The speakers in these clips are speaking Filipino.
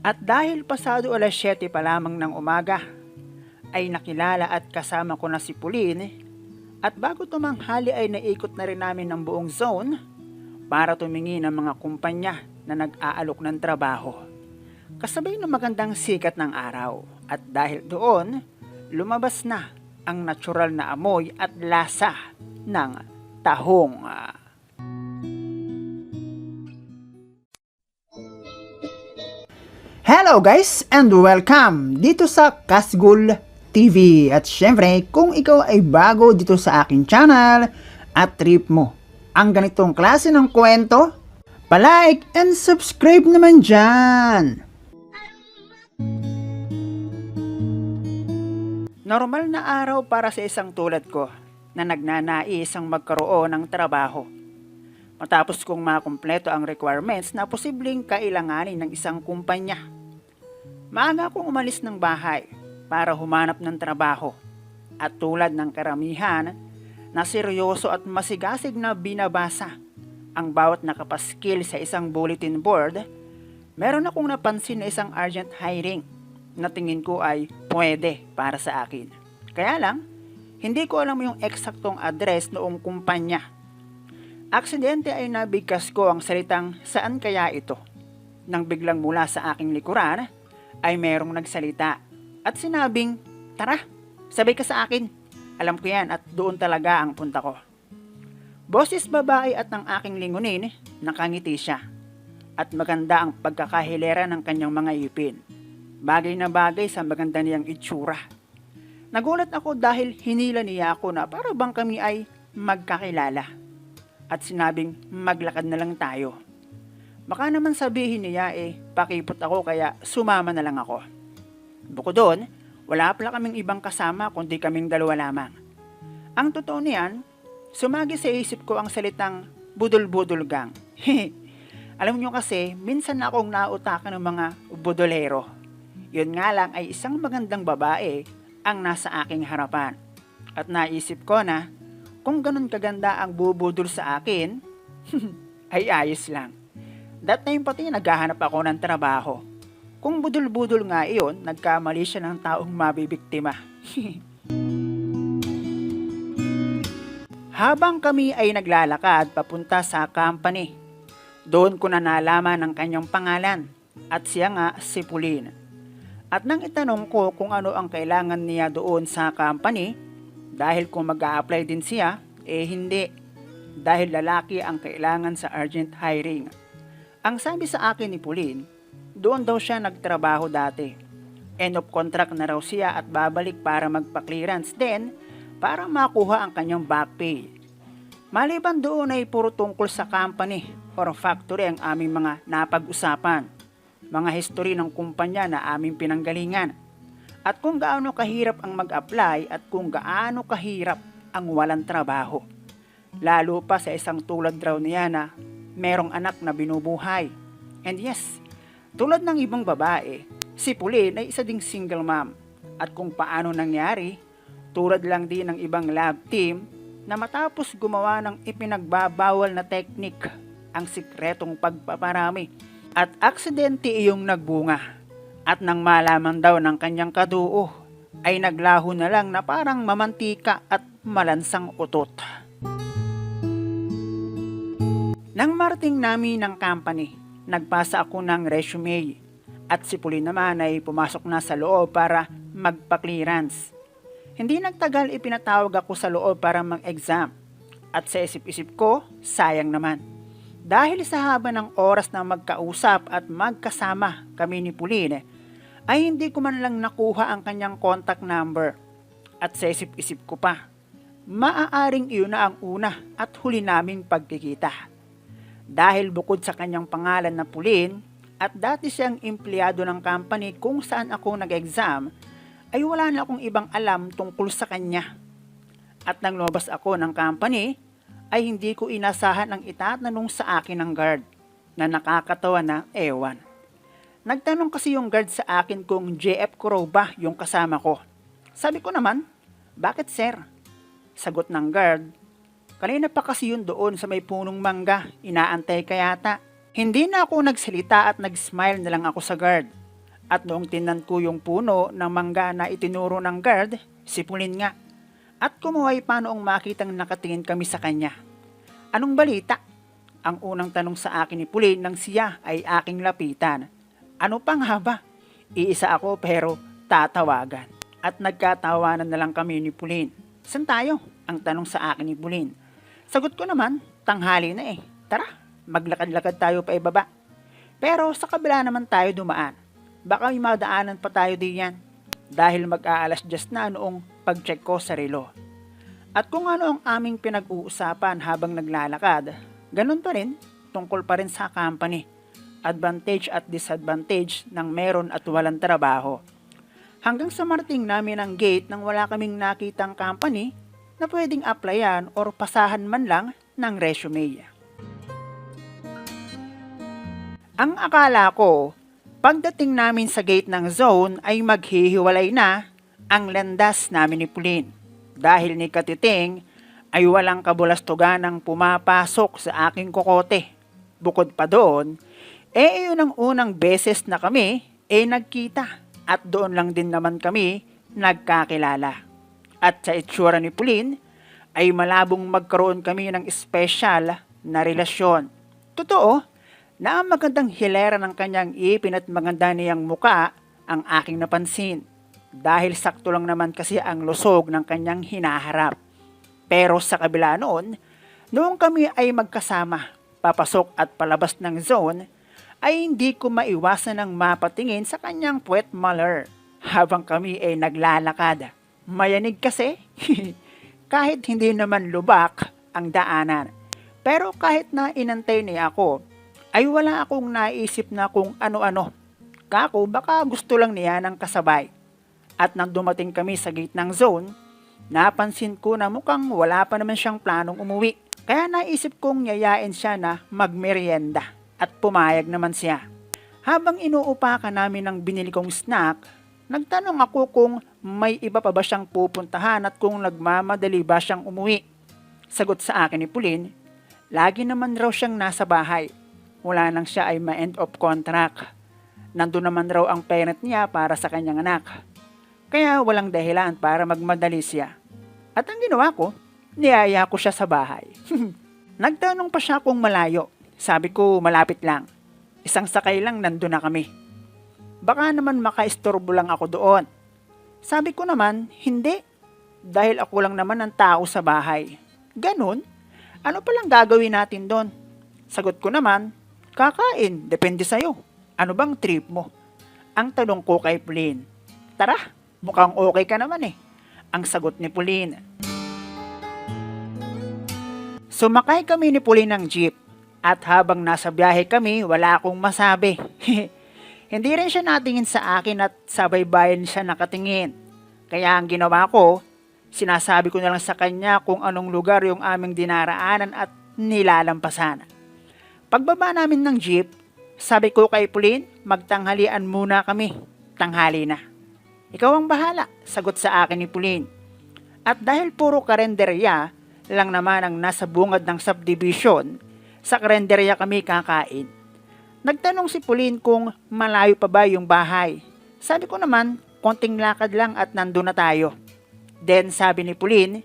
At dahil pasado alas 7 pa lamang ng umaga, ay nakilala at kasama ko na si Pauline at bago tumanghali ay naikot na rin namin ang buong zone para tumingin ng mga kumpanya na nag-aalok ng trabaho. Kasabay ng magandang sikat ng araw at dahil doon, lumabas na ang natural na amoy at lasa ng tahong. Hello guys and welcome dito sa Kasgul TV. At syempre, kung ikaw ay bago dito sa aking channel at trip mo ang ganitong klase ng kwento, palike and subscribe naman dyan. Normal na araw para sa isang tulad ko na nagnanais ang magkaroon ng trabaho. Matapos kong makumpleto ang requirements na posibleng kailanganin ng isang kumpanya. Maaga akong umalis ng bahay para humanap ng trabaho at tulad ng karamihan na seryoso at masigasig na binabasa ang bawat nakapaskil sa isang bulletin board, meron akong napansin na isang urgent hiring na tingin ko ay pwede para sa akin. Kaya lang, hindi ko alam yung eksaktong address noong kumpanya. Aksidente ay nabigkas ko ang salitang saan kaya ito nang biglang mula sa aking likuran ay merong nagsalita at sinabing, tara, sabay ka sa akin. Alam ko yan at doon talaga ang punta ko. Boses babae at ng aking lingunin, nakangiti siya. At maganda ang pagkakahilera ng kanyang mga ipin. Bagay na bagay sa maganda niyang itsura. Nagulat ako dahil hinila niya ako na para bang kami ay magkakilala. At sinabing maglakad na lang tayo. Baka naman sabihin niya pakipot ako kaya sumama na lang ako. Bukod doon, wala pala kaming ibang kasama kundi kaming dalawa lamang. Ang totoo niyan, sumagi sa isip ko ang salitang budol-budol gang. Alam nyo kasi, minsan na akong nautakan ng mga budolero. Yun nga lang ay isang magandang babae ang nasa aking harapan. At naisip ko na, kung ganun kaganda ang bubudol sa akin, ay ayos lang. That time pati naghahanap ako ng trabaho. Kung budol-budol nga iyon, nagkamali siya ng taong mabibiktima. Habang kami ay naglalakad papunta sa company, doon ko na nalaman ang kanyang pangalan at siya nga si Pauline. At nang itanong ko kung ano ang kailangan niya doon sa company, dahil kung mag-a-apply din siya, hindi. Dahil lalaki ang kailangan sa urgent hiring. Ang sabi sa akin ni Pauline, doon daw siya nagtrabaho dati. End of contract na raw siya at babalik para magpa-clearance din para makuha ang kanyang back pay. Maliban doon ay puro tungkol sa company or factory ang aming mga napag-usapan. Mga history ng kumpanya na aming pinanggalingan. At kung gaano kahirap ang mag-apply at kung gaano kahirap ang walang trabaho. Lalo pa sa isang tulad raw niya na merong anak na binubuhay. And yes, tulad ng ibang babae, si Pauline ay isa ding single mom. At kung paano nangyari, tulad lang din ng ibang lab team na matapos gumawa ng ipinagbabawal na teknik, ang sikretong pagpaparami. At aksidente iyong nagbunga. At nang malaman daw ng kanyang kaduo, ay naglaho na lang na parang mamantika at malansang utot. Nang marating namin ng company, nagpasa ako ng resume at si Pauline naman ay pumasok na sa loob para magpa-clearance. Hindi nagtagal ipinatawag ako sa loob para mag-exam at sa isip-isip ko, sayang naman. Dahil sa haba ng oras na magkausap at magkasama kami ni Pauline, ay hindi ko man lang nakuha ang kanyang contact number. At sa isip-isip ko pa, maaaring iyon na ang una at huli naming pagkikita. Dahil bukod sa kanyang pangalan na Pauline at dati siyang empleyado ng company kung saan ako nag-exam, ay wala na akong ibang alam tungkol sa kanya. At nang lumabas ako ng company, ay hindi ko inasahan ang itatanong sa akin ng guard na nakakatawa na ewan. Nagtanong kasi yung guard sa akin kung JF ko raw ba yung kasama ko. Sabi ko naman, bakit sir? Sagot ng guard, kanina pa kasi yun doon sa may punong mangga, inaantay ka yata. Hindi na ako nagsalita at nag-smile na lang ako sa guard. At noong tinan ko yung puno ng mangga na itinuro ng guard, si Pauline nga. At kumuhay pa noong makitang nakatingin kami sa kanya. Anong balita? Ang unang tanong sa akin ni Pauline nang siya ay aking lapitan. Ano pang haba? Iisa ako pero tatawagan. At nagkatawanan na lang kami ni Pauline. San tayo? Ang tanong sa akin ni Pauline. Sagot ko naman, tanghali na eh. Tara, maglakad-lakad tayo pa ibaba. Pero sa kabila naman tayo dumaan. Baka may madaanan pa tayo diyan. Dahil mag-aalas just na noong pag-check ko sa relo. At kung ano ang aming pinag-uusapan habang naglalakad, ganun pa rin, tungkol pa rin sa company. Advantage at disadvantage ng meron at walang trabaho. Hanggang sa marating namin ang gate nang wala kaming nakitang company na pwedeng applyan or pasahan man lang ng resume. Ang akala ko, pagdating namin sa gate ng zone ay maghihiwalay na ang landas namin ni Pauline. Dahil ni Katiting ay walang kabulastugan ng pumapasok sa aking kokote. Bukod pa doon, yun ang unang beses na kami nagkita. At doon lang din naman kami nagkakilala. At sa itsura ni Pauline ay malabong magkaroon kami ng espesyal na relasyon. Totoo na ang magandang hilera ng kanyang ipin at maganda niyang muka ang aking napansin. Dahil sakto lang naman kasi ang lusog ng kanyang hinaharap. Pero sa kabila noon, noong kami ay magkasama, papasok at palabas ng zone, ay hindi ko maiwasan ng mapatingin sa kanyang puwet maler habang kami ay naglalakad. Mayanig kasi, kahit hindi naman lubak ang daanan. Pero kahit na inantay niya ako, ay wala akong naisip na kung ano-ano. Kako baka gusto lang niya ng kasabay. At nang dumating kami sa gate ng zone, napansin ko na mukhang wala pa naman siyang planong umuwi. Kaya naisip kong yayain siya na magmerienda. At pumayag naman siya. Habang inuupakan namin ng binili kong snack, nagtanong ako kung may iba pa ba siyang pupuntahan at kung nagmamadali ba siyang umuwi. Sagot sa akin ni Pauline, lagi naman raw siyang nasa bahay. Wala nang siya ay ma-end of contract. Nandun naman raw ang parent niya para sa kanyang anak. Kaya walang dahilan para magmadali siya. At ang ginawa ko, niyaya ko siya sa bahay. Nagtanong pa siya kung malayo. Sabi ko malapit lang. Isang sakay lang nandun na kami. Baka naman makaistorbo lang ako doon. Sabi ko naman, hindi. Dahil ako lang naman ang tao sa bahay. Ganun? Ano palang gagawin natin doon? Sagot ko naman, kakain, depende sa'yo. Ano bang trip mo? Ang tanong ko kay Pauline. Tara, mukhang okay ka naman eh. Ang sagot ni Pauline. Sumakay kami ni Pauline ng jeep. At habang nasa biyahe kami, wala akong masabi. Hindi rin siya natingin sa akin at sabay-bayan siya nakatingin. Kaya ang ginawa ko, sinasabi ko na lang sa kanya kung anong lugar yung aming dinaraanan at nilalampasan. Pagbaba namin ng jeep, sabi ko kay Pauline, magtanghalian muna kami. Tanghali na. Ikaw ang bahala, sagot sa akin ni Pauline. At dahil puro karenderya lang naman ang nasa bungad ng subdivision, sa karenderya kami kakain. Nagtanong si Pauline kung malayo pa ba yung bahay. Sabi ko naman, konting lakad lang at nandun na tayo. Then sabi ni Pauline,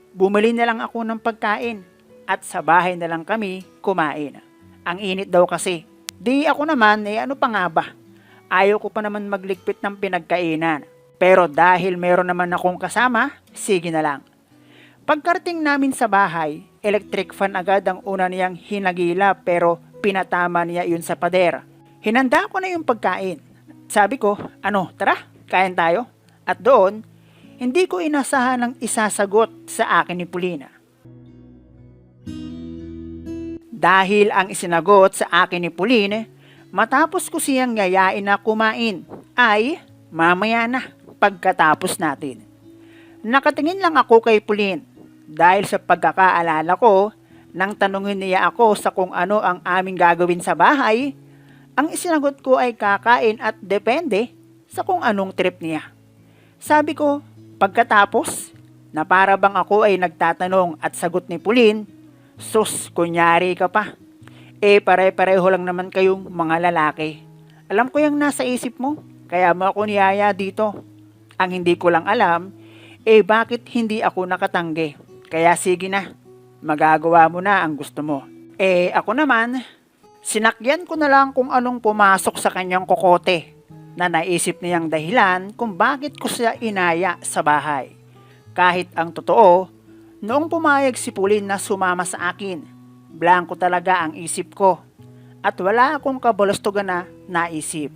bumili na lang ako ng pagkain at sa bahay na lang kami kumain. Ang init daw kasi. Di ako naman, ano pa nga ba? Ayaw ko pa naman magligpit ng pinagkainan. Pero dahil meron naman akong kasama, sige na lang. Pagkarating namin sa bahay, electric fan agad ang una niyang hinagila pero pinatama niya yun sa pader. Hinanda ko na yung pagkain. Sabi ko, tara, kain tayo. At doon, hindi ko inasahan ng isasagot sa akin ni Paulina. Dahil ang isinagot sa akin ni Pauline, matapos ko siyang yayain na kumain, ay mamaya na pagkatapos natin. Nakatingin lang ako kay Pauline. Dahil sa pagkakaalala ko, nang tanungin niya ako sa kung ano ang aming gagawin sa bahay, ang isinagot ko ay kakain at depende sa kung anong trip niya. Sabi ko, pagkatapos, na para bang ako ay nagtatanong at sagot ni Pauline, sus, kunyari ka pa. Pare-pareho lang naman kayong mga lalaki. Alam ko yung nasa isip mo, Kaya mo ako niyaya dito. Ang hindi ko lang alam, eh bakit hindi ako nakatanggi? Kaya sige na, magagawa mo na ang gusto mo. Eh ako naman, sinakyan ko na lang kung anong pumasok sa kanyang kokote na naisip niyang dahilan kung bakit ko siya inaya sa bahay. Kahit ang totoo, noong pumayag si Pauline na sumama sa akin, blanko talaga ang isip ko at wala akong kabalastugan na naisip.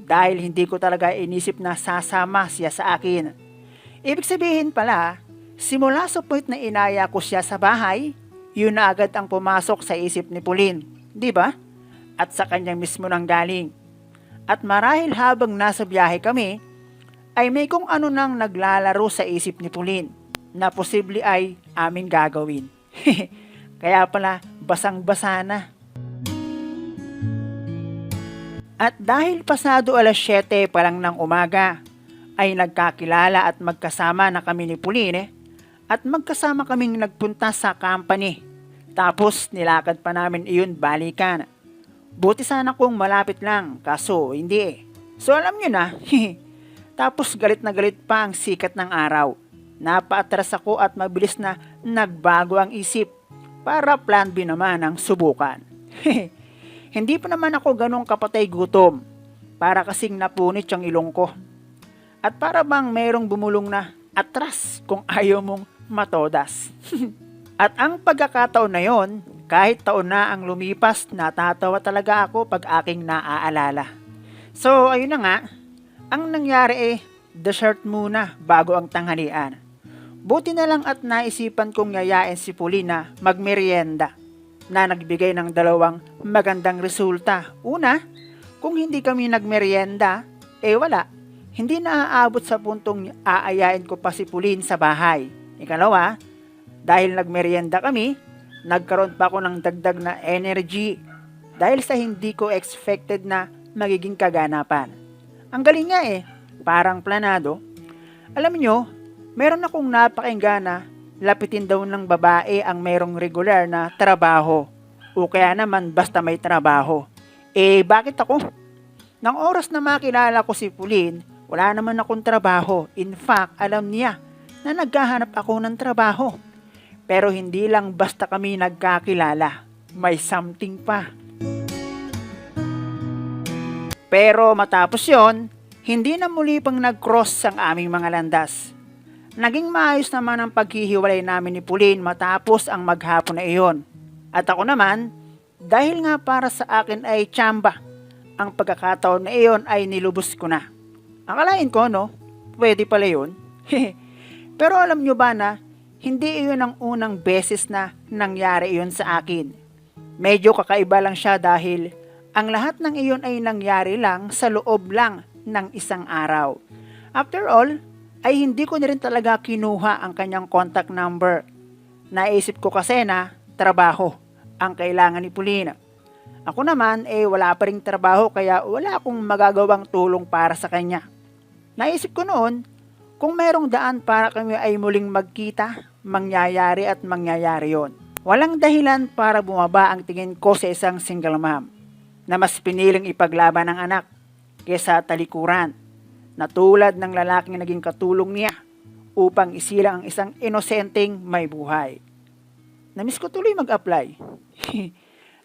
Dahil hindi ko talaga inisip na sasama siya sa akin. Ibig sabihin pala, simula sa point na inaya ko siya sa bahay, yun na agad ang pumasok sa isip ni Pauline, di ba? At sa kanya mismo nang galing. At marahil habang nasa biyahe kami, ay may kung ano nang naglalaro sa isip ni Pauline na posible ay aming gagawin. Kaya pala, basang-basa na. At dahil pasado 7:00 pa lang ng umaga, ay nagkakilala at magkasama na kami ni Pauline at magkasama kaming nagpunta sa company. Tapos nilakad pa namin iyon balikan. Buti sana kung malapit lang, kaso hindi eh. So alam nyo na, tapos galit na galit pa ang sikat ng araw. Napaatras ako at mabilis na nagbago ang isip para plan B naman ang subukan. Hindi pa naman ako ganong kapatay gutom para kasing napunit yung ilong ko. At para bang merong bumulong na atras kung ayaw mong matodas. At ang pagkakataon na yon, kahit taon na ang lumipas, natatawa talaga ako pag aking naaalala. So ayun na nga, ang nangyari dessert muna bago ang tanghalian. Buti na lang at naisipan kong yayain si Pauline na magmerienda na nagbigay ng dalawang magandang resulta. Una, kung hindi kami nagmerienda, wala. Hindi na aabot sa puntong aayain ko pa si Pauline sa bahay. Ikalawa, dahil nagmerienda kami, nagkaroon pa ako ng dagdag na energy dahil sa hindi ko expected na magiging kaganapan. Ang galing nga parang planado. Alam nyo, meron akong napakinggan na lapitin daw ng babae ang merong regular na trabaho o kaya naman basta may trabaho. Bakit ako? Nang oras na makilala ko si Pauline, wala naman akong trabaho. In fact, alam niya na naghahanap ako ng trabaho. Pero hindi lang basta kami nagkakilala. May something pa. Pero matapos yon, hindi na muli pang nag-cross ang aming mga landas. Naging maayos naman ang paghihiwalay namin ni Pauline matapos ang maghapon na iyon. At ako naman, dahil nga para sa akin ay tsamba, ang pagkakataon na iyon ay nilubos ko na. Akalain ko, no? Pwede pala yun. Pero alam nyo ba na, hindi iyon ang unang beses na nangyari iyon sa akin. Medyo kakaiba lang siya dahil ang lahat ng iyon ay nangyari lang sa loob lang ng isang araw. After all, ay hindi ko na rin talaga kinuha ang kanyang contact number. Naisip ko kasi na trabaho ang kailangan ni Pauline. Ako naman wala pa ring trabaho kaya wala akong magagawang tulong para sa kanya. Naisip ko noon, kung merong daan para kami ay muling magkita, mangyayari at mangyayari yon. Walang dahilan para bumaba ang tingin ko sa isang single mom na mas piniling ipaglaban ng anak kesa talikuran, na tulad ng lalaking naging katulong niya upang isilang ang isang inosenteng may buhay. Namiss ko tuloy mag-apply.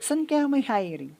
San kaya may hiring?